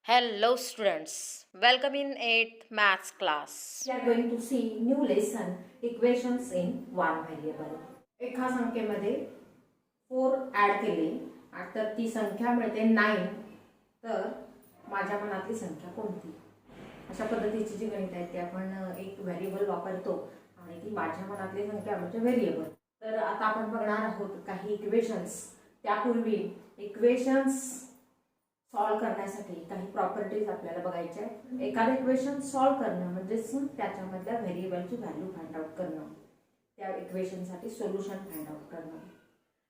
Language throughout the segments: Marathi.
Hello students, welcome in 8th maths class. We are going to see new lesson equations in one variable. एका संख्येमध्ये 4 ॲड केले तर ती संख्या मिळते 9. तर माझ्या मनातली संख्या कोणती? अशा पद्धतीची जी गणित आहे ती आपण एक व्हेरिएबल वापरतो आणि ती माझ्या मनातली संख्या म्हणजे व्हेरिएबल. तर आता आपण बघणार आहोत काही इक्वेशन्स. त्यापूर्वी इक्वेशन्स सॉल्व करण्यासाठी काही प्रॉपर्टीज आपल्याला बघायच्या आहेत. एखादं इक्वेशन सॉल्व करणं म्हणजेच त्याच्यामधल्या व्हेरिएबलची व्हॅल्यू फाइंड आउट करणं, त्या इक्वेशनसाठी सोल्युशन फाइंड आउट करणं.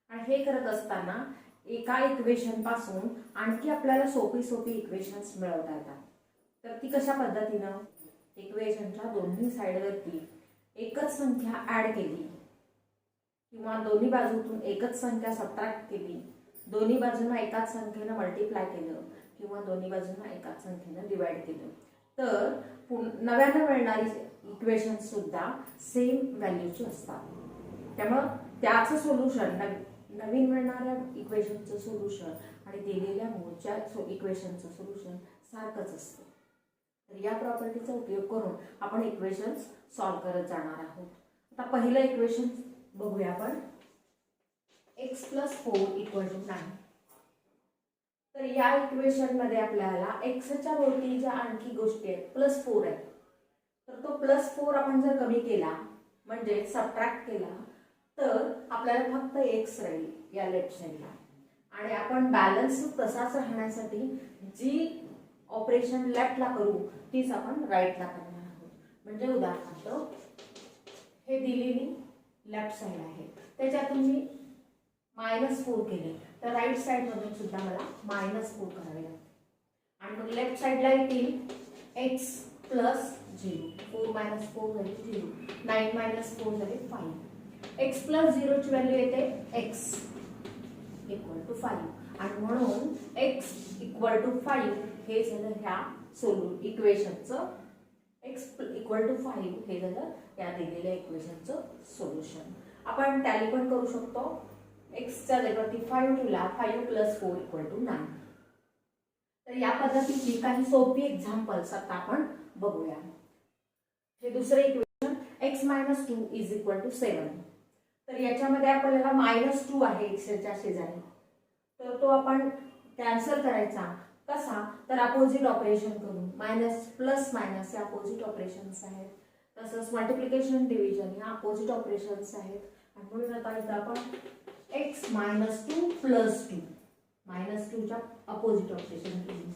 आणि हे करत असताना एका इक्वेशन पासून आणखी आपल्याला सोपी सोपी इक्वेशन्स मिळवता येतात. तर ती कशा पद्धतीनं? इक्वेशनच्या दोन्ही साईडवरती एकच संख्या ॲड केली किंवा दोन्ही बाजूतून एकच संख्या सबट्रॅक्ट केली, दोन्ही बाजूंना एकाच संख्येनं मल्टिप्लाय केलं किंवा दोन्ही बाजूंना एकाच संख्येनं डिवाइड केलं तर नव्यानं मिळणारी इक्वेशन सुद्धा सेम व्हॅल्यूची असतात. त्यामुळं त्याचं सोल्युशन नवीन मिळणाऱ्या इक्वेशनचं सोल्युशन आणि दिलेल्या मूळच्या इक्वेशनचं सोल्युशन सारखंच असतं. तर या प्रॉपर्टीचा उपयोग करून आपण इक्वेशन्स सॉल्व करत जाणार आहोत. आता पहिलं इक्वेशन बघूया आपण. x + 4 = 9. तर या इक्वेशन मध्ये आपल्याला x च्या भोवती ज्या आणखी गोष्टी आहेत +4 आहेत, तर तो +4 आपण जर कमी केला म्हणजे सबट्रॅक्ट केला तर आपल्याला फक्त x राहील या लेफ्ट साईडला. आणि आपण बॅलन्स तसाच राहण्यासाठी जी ऑपरेशन लेफ्टला करू तीच आपण राईटला करणार आहोत. म्हणजे उदाहरणार्थ हे दिलेली लेफ्ट साईड आहे, त्याच्यातून मी -4 केले तर राईट साइड मधून सुद्धा मला -4 करावे लागते. आणि मग लेफ्ट साइडला येतील x + 0. 4 - 4 झाले 0. 9 - 4 झाले 5. x + 0 ची व्हॅल्यू येते x = 5. आणि म्हणून x = 5 हे झालं ह्या इक्वेशनचं. x = 5 हे झालं या दिलेल्या इक्वेशनचं सोल्युशन. आपण टॅली पण करू शकतो. x च्या जागेवरती 5 ठेवला, 5 + 4 = 9. तर या पद्धतीची काही सोपी एक्झाम्पल्स आता आपण बघूया. हे दुसरे इक्वेशन x - 2 = 7. तर याच्यामध्ये आपल्याला -2 आहे x च्या शेजारी, तर तो आपण कॅन्सल करायचा. कसा? तर अपोजिट ऑपरेशन करून. मायनस प्लस मायनस या अपोजिट ऑपरेशन्स आहेत, तसंच मल्टिप्लिकेशन डिव्हिजन या अपोजिट ऑपरेशन्स आहेत. आणि म्हणून आता इथं आपण x - 2 + 2 -2 च्या अपोजिट ऑपरेशन केली,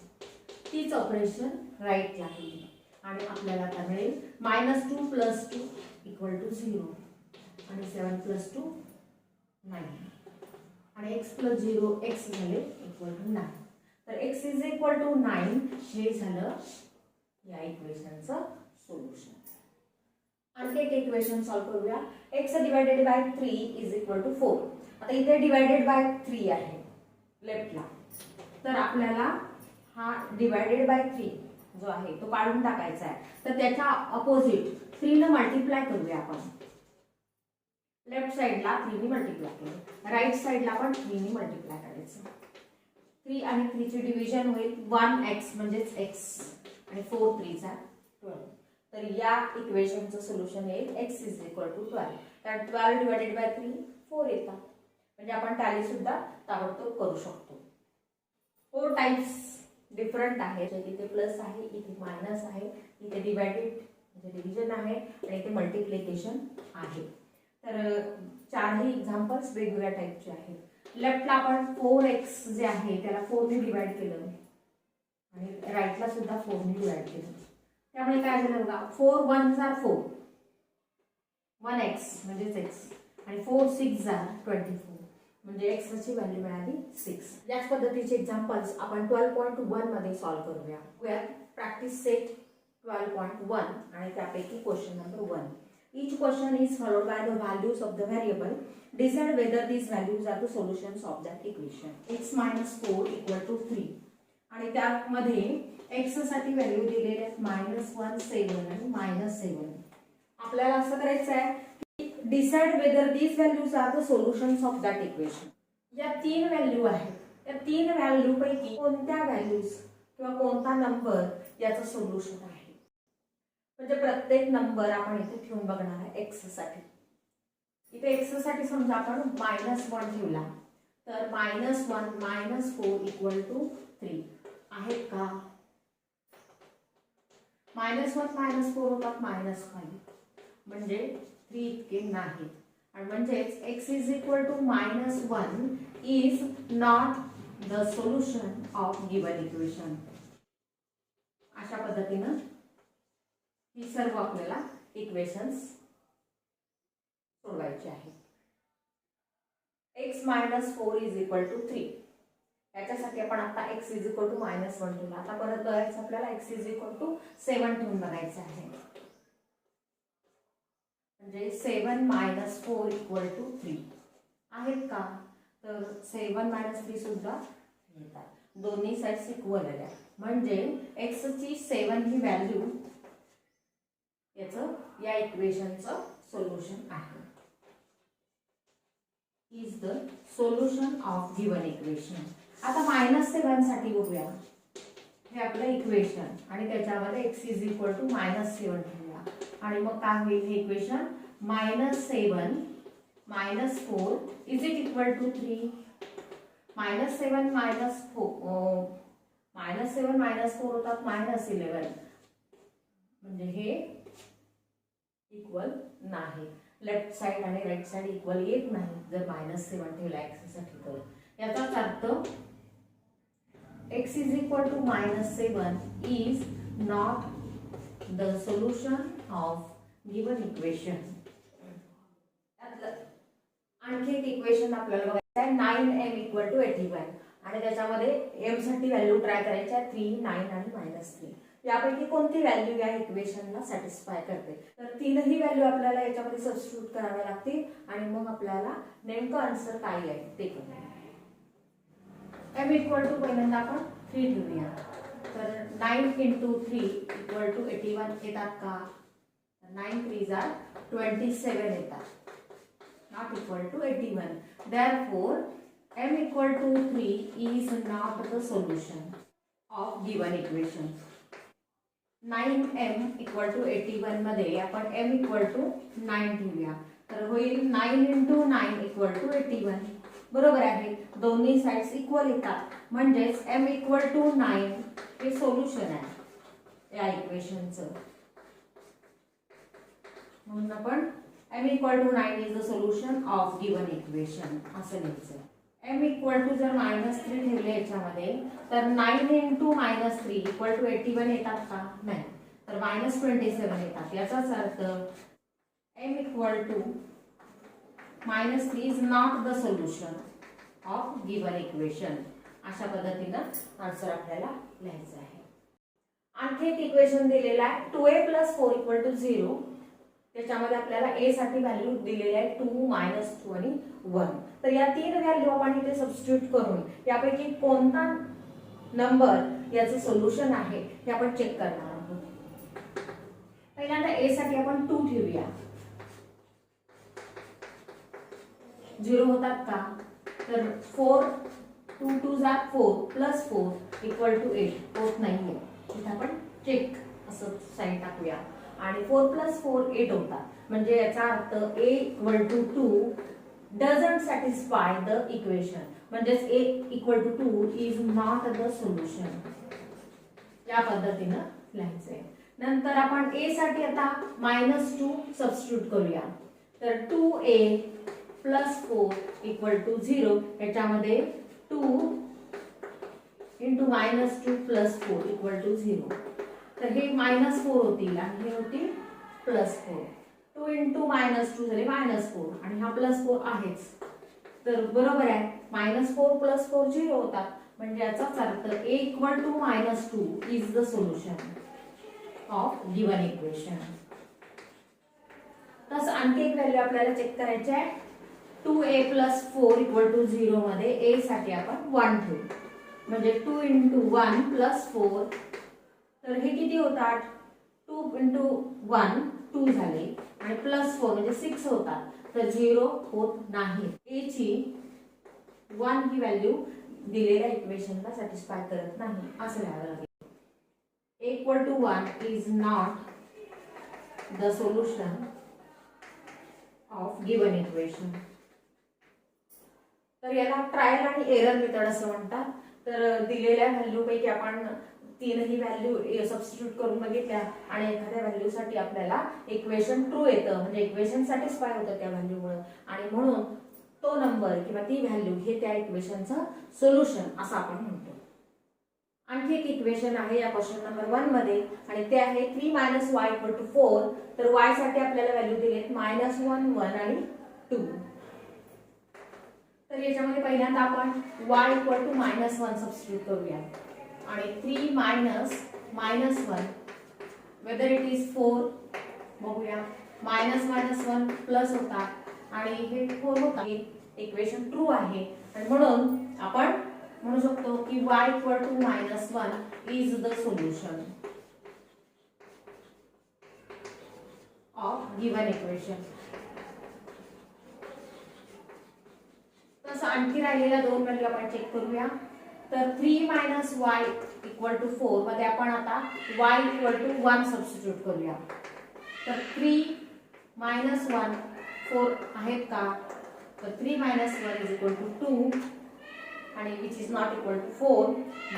तीच ऑपरेशन राईटला केली आणि आपल्याला आता मिळेल -2 + 2 = 0 आणि 7 + 2 9 आणि x + 0 x झाले = 9. तर x = 9 हे झालं या इक्वेशनचं सोल्युशन. आणखी एक इक्वेशन सॉल्व करूया. x / 3 = 4. आता इथे डिवाइडेड बाय 3 आहे लेफ्टला, तर आपल्याला हा डिवाइडेड बाय 3 जो आहे तो काढून टाकायचा आहे. तर त्याच्या अपोजिट 3 ने मल्टिप्लाय करूया आपण. लेफ्ट साइडला 3 ने मल्टिप्लाय केलं, राईट साइडला पण 3 ने मल्टिप्लाय करायचं. 3 आणि 3 ची डिव्हिजन होईल 1x म्हणजेच x आणि 4 3 = 12. तर या इक्वेशनचं सोल्युशन येईल x = 12. कारण 12 डिवाइडेड बाय 3 4 येतात. म्हणजे आपण टॅली सुद्धा ताबडतोब करू शकतो. 4 टाइप्स डिफरंट आहे. इथे प्लस आहे, इथे मायनस आहे, इथे डिवाइडेड म्हणजे डिव्हिजन आहे आणि इथे मल्टिप्लिकेशन आहे. तर चारही एक्झाम्पल्स वेगवेगळ्या टाइपचे आहेत. लेफ्टला आपण 4x जे आहे त्याला 4 ने डिवाइड केलं आणि राईटला सुद्धा 4 ने डिवाइड केलं. त्यामुळे काय झालं बघा, 4 1s are 4, 1x म्हणजेच x आणि 4 6s are 24 म्हणजे x ची व्हॅल्यू मिळाली 6. याच पद्धतीचे एक्झाम्पल्स आपण 12.1 मध्ये सॉल्व करूया. प्रॅक्टिस सेट 12.1 आणि त्यापैकी question number 1. Each question is followed by the values of the variable. Decide whether these values are the solutions of that equation. x - 4 = 3 आणि त्यामध्ये x साठी व्हॅल्यू दिलेल्या आहेत -1 7 आणि -7. आपल्याला असं करायचं आहे की decide whether these values are the solutions of that equation. या 3 व्हॅल्यू आहेत, त्या 3 व्हॅल्यू पैकी कोणत्या व्हॅल्यूज किंवा कोणता नंबर याचं सोल्युशन आहे. म्हणजे प्रत्येक नंबर आपण इथे ठेवून बघणार आहे एक्स साठी. इथे एक्स साठी समजा आपण -1 ठेवला तर -1 -4 = 3 आहेत का? -1 -4 होतात -5 म्हणजे 3 इतके नाहीत. आणि म्हणजेच x = -1 is not the solution of given equation. अशा पद्धतीनं ही सर्व आपल्याला इक्वेशन्स सोडवायची आहेत. x - 4 = 3. याच्यासाठी आपण आता x = -1 ठेवला. आता परत बघायचं आपल्याला x = 7 ठेवून बघायचं आहे. म्हणजे 7 - 4 = 3 आहेत का? तर 7 - 3 सुद्धा येतात. दोन्ही साइड्स इक्वल आल्या म्हणजे x ची 7 ही व्हॅल्यू याचं या इक्वेशनचं सोल्युशन आहे. Is the solution of given equation. आता -7 साठी बघूया. हे आपलं इक्वेशन आणि त्याच्यामध्ये x = -7 ठेवूया आणि मग काय होईल हे equation? -7 - 4 is it equal to 3. -7 - 4 होतात -11 म्हणजे हे इक्वल नाही. लेफ्ट साइड आणि राइट साइड इक्वल येत नाही जर -7 ठेवला x साठी. तर याचाच अर्थ x = -7 is not the solution of given equation. आणखी एक इक्वेशन आपल्याला बघायचं आहे 9m = 81 आणि त्याच्यामध्ये m साठी व्हॅल्यू ट्राय करायची आहे 3, 9 आणि -3. यापैकी कोणती व्हॅल्यू या इक्वेशनला सॅटिस्फाय करते? तर तीनही व्हॅल्यू आपल्याला याच्यामध्ये सबस्टिट्यूट कराव्या लागतील आणि मग आपल्याला नेमकं आन्सर काय आहे ते कळेल. m = पहिल्यांदा आपण 3 ठेवूया. तर 9 × 3 = 81 येतात का? 9 3s are 27 येतात. Not equal to 81. Therefore, m = 3 is not the solution of given equation. 9m = 81 मध्ये आपण m = 9 ठेवूया. तर होईल 9 × 9 = 81. बरोबर आहे. दोन्ही साइड्स इक्वल येतात म्हणजेच m = 9 हे सोल्युशन आहे या इक्वेशनचं. म्हणून आपण m = 9 is the solution of given equation असं लिहायचं. m = जर -3 ठेवले याच्यामध्ये तर 9 × -3 = 81 येतात का? नाही. तर -27 येतात. याचाच अर्थ m = -3 is not the solution of given equation. अशा पद्धतीनं आन्सर आपल्याला लिहायचं आहे. आणखी एक इक्वेशन दिलेलं आहे 2a + 4 = 0. त्याच्यामध्ये आपल्याला a साठी व्हॅल्यू दिलेली आहे 2, -2 आणि 1. तर या तीन व्हॅल्यू आपण इथे सबस्टिट्यूट करून यापैकी कोणता नंबर याचं सोल्युशन आहे हे आपण चेक करणार आहोत. पहिल्यांदा a साठी आपण 2 ठेवूया. 0 होतात का? तर 4 2 2s are 4 + 4 = 8 होत नाहीये. इथे आपण चेक असं साइन टाकूया आणि 4 + 4 8 होतात म्हणजे याचा अर्थ a = 2 doesn't satisfy the equation. म्हणजेच a = 2 is not the solution. या पद्धतीनं लिहायचंय. नंतर आपण a साठी आता -2 सबस्टिट्यूट करूया. तर 2a + 4 = 0. याच्यामध्ये 2 × -2 + 4 = 0. तर हे -4 होतील आणि हे होतील +4. 2 × -2 झाले -4 आणि हा +4 आहेच. तर बरोबर आहे. -4 + 4 0 होतात म्हणजे याचाच अर्थ a = -2 is the solution of given equation. तसं आणखी एक व्हॅल्यू आपल्याला चेक करायची आहे 2a + 4 = 0 मध्ये a साठी आपण 1 ठेवू म्हणजे 2 × 1 + 4. तर हे किती होतात? 2 × 1 2 झाले आणि +4 म्हणजे 6 होतात. तर 0 होत नाही. a ची 1 ही व्हॅल्यू दिलेल्या इक्वेशनला सॅटिस्फाय करत नाही असं लिहावं लागेल. equal to 1 is not the solution of given equation. तर याला ट्रायल आणि एरर मेथड असं म्हणतात. तर दिलेल्या व्हॅल्यू पैकी आपण तीनही व्हॅल्यू सबस्टिट्यूट करून बघितल्या आणि एखाद्या व्हॅल्यू साठी आपल्याला इक्वेशन ट्रू येतं, म्हणजे इक्वेशन सॅटिस्फाय होतं त्या व्हॅल्यूमुळे, आणि म्हणून तो नंबर किंवा ती व्हॅल्यू हे त्या इक्वेशनचं सोल्युशन असं आपण म्हणतो. आणखी एक इक्वेशन आहे या क्वेश्चन नंबर 1 मध्ये, आणि ते आहे 3 - y = 4. तर y साठी आपल्याला व्हॅल्यू दिलेत -1, 1 आणि 2. तर याच्यामध्ये पहिल्यांदा आपण y = -1 सबस्टिट्यूट करूया, आणि 3 - -1 वेदर इट इज 4 बघूया. -1 प्लस होता आणि हे 4 होता. इक्वेशन ट्रू आहे, आणि म्हणून आपण म्हणू शकतो की y = -1 is the solution of given equation. तसं आणखी राहिलेल्या दोन व्हॅल्यू आपण चेक करूया. तर 3 - y = 4 मध्ये आपण आता y = 1 सबस्टिट्यूट करूया. तर 3 - 1 4 आहेत का? तर 3 - 1 = 2 आणि which is not equal to 4.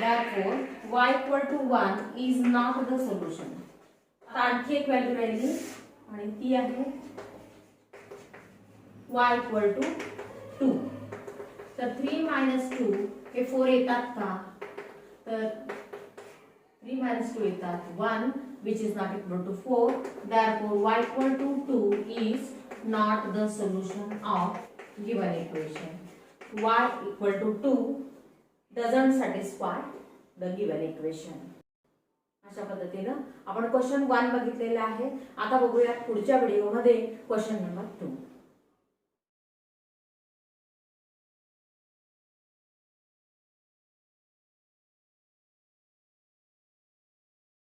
Therefore y = 1 is not the solution. आता आणखी एक व्हॅल्यू राहिली आणि ती आहे y = 2. तर 3 - 2 हे 4 येतात का? तर 3 - 2 येतात 1 which is not equal to 4. Therefore y = 2 is not the solution of given equation. Y = 2 doesn't satisfy the given equation. अशा पद्धतीने आपण क्वेश्चन 1 बघितलेला आहे. आता बघूया पुढच्या व्हिडिओमध्ये क्वेश्चन नंबर 2.